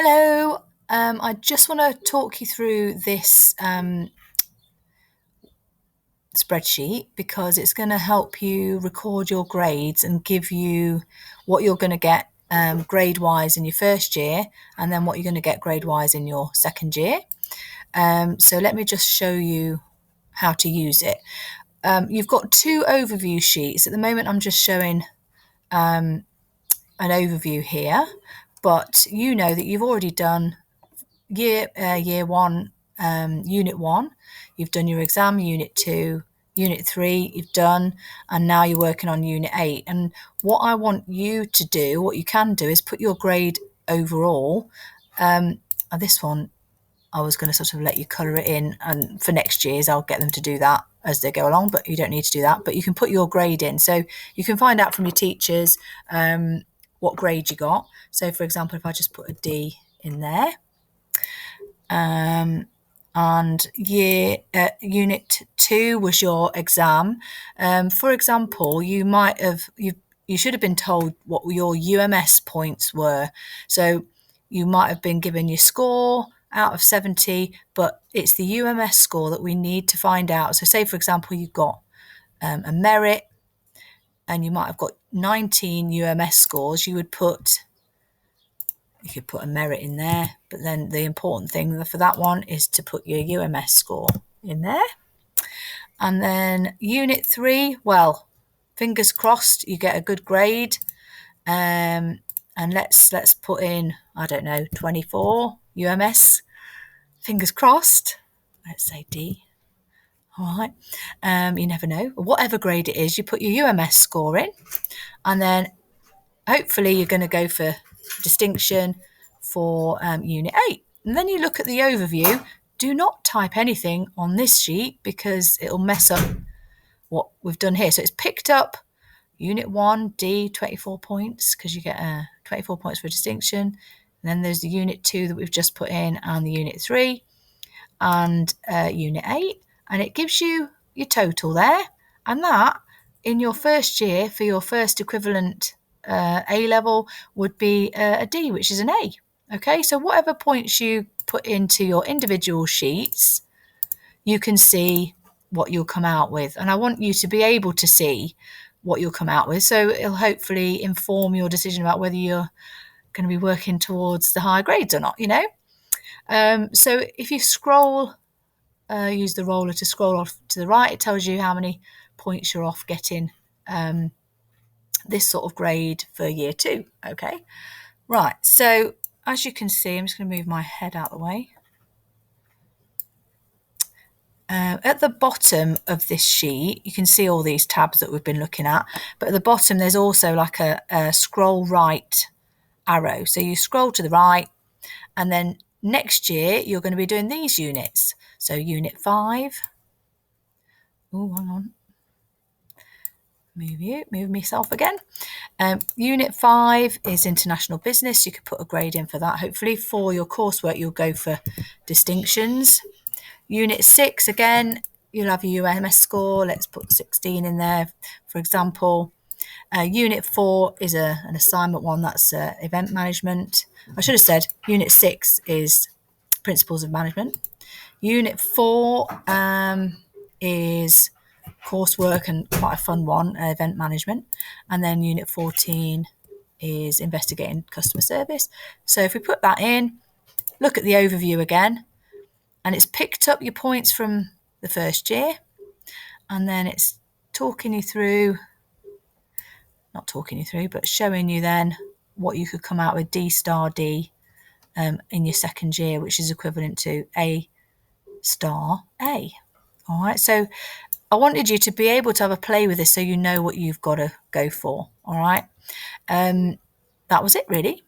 Hello. I just want to talk you through this spreadsheet because it's going to help you record your grades and give you what you're going to get grade-wise in your first year and then what you're going to get grade-wise in your second year. So let me just show you how to use it. You've got two overview sheets. At the moment, I'm just showing an overview here, but you know that you've already done year one, unit 1, you've done your exam, unit 2, unit 3 you've done, and now you're working on unit 8. And what I want you to do, what you can do, is put your grade overall. And this one I was going to sort of let you colour it in, and for next year's I'll get them to do that as they go along, but you don't need to do that. But you can put your grade in, so you can find out from your teachers what grade you got. So for example, if I just put a D in there, and unit 2 was your exam. For example, you should have been told what your UMS points were. So you might have been given your score out of 70, but it's the UMS score that we need to find out. So say, for example, you've got a merit and you might have got 19 UMS scores. You could put a merit in there, but then the important thing for that one is to put your UMS score in there. And then unit 3, well, fingers crossed you get a good grade. And let's put in, I don't know, 24 UMS. Fingers crossed. Let's say D. All right. You never know. Whatever grade it is, you put your UMS score in, and then hopefully you're going to go for distinction for unit 8. And then you look at the overview. Do not type anything on this sheet because it'll mess up what we've done here. So it's picked up unit 1, D, 24 points, because you get 24 points for distinction. And then there's the unit 2 that we've just put in, and the unit 3 and unit 8. And it gives you your total there. And that, in your first year, for your first equivalent A level, would be a D, which is an A. Okay, so whatever points you put into your individual sheets, you can see what you'll come out with. And I want you to be able to see what you'll come out with, so it'll hopefully inform your decision about whether you're going to be working towards the higher grades or not, you know. So if you scroll, use the roller to scroll off to the right, it tells you how many points you're off getting this sort of grade for year 2. Okay, right, so as you can see, I'm just going to move my head out of the way. At the bottom of this sheet, you can see all these tabs that we've been looking at, but at the bottom there's also like a scroll right arrow. So you scroll to the right, and then next year you're going to be doing these units. So unit 5, oh, hang on, move myself again. Unit 5 is international business. You could put a grade in for that. Hopefully for your coursework you'll go for distinctions. Unit 6, again, you'll have your UMS score. Let's put 16 in there, for example. Unit 4 is an assignment one, that's event management. I should have said Unit 6 is principles of management. Unit 4 is coursework and quite a fun one, event management. And then Unit 14 is investigating customer service. So if we put that in, look at the overview again, and it's picked up your points from the first year, and then it's talking you through, not talking you through, but showing you then what you could come out with D star D in your second year, which is equivalent to A star A. All right, so I wanted you to be able to have a play with this so you know what you've got to go for. All right, that was it really.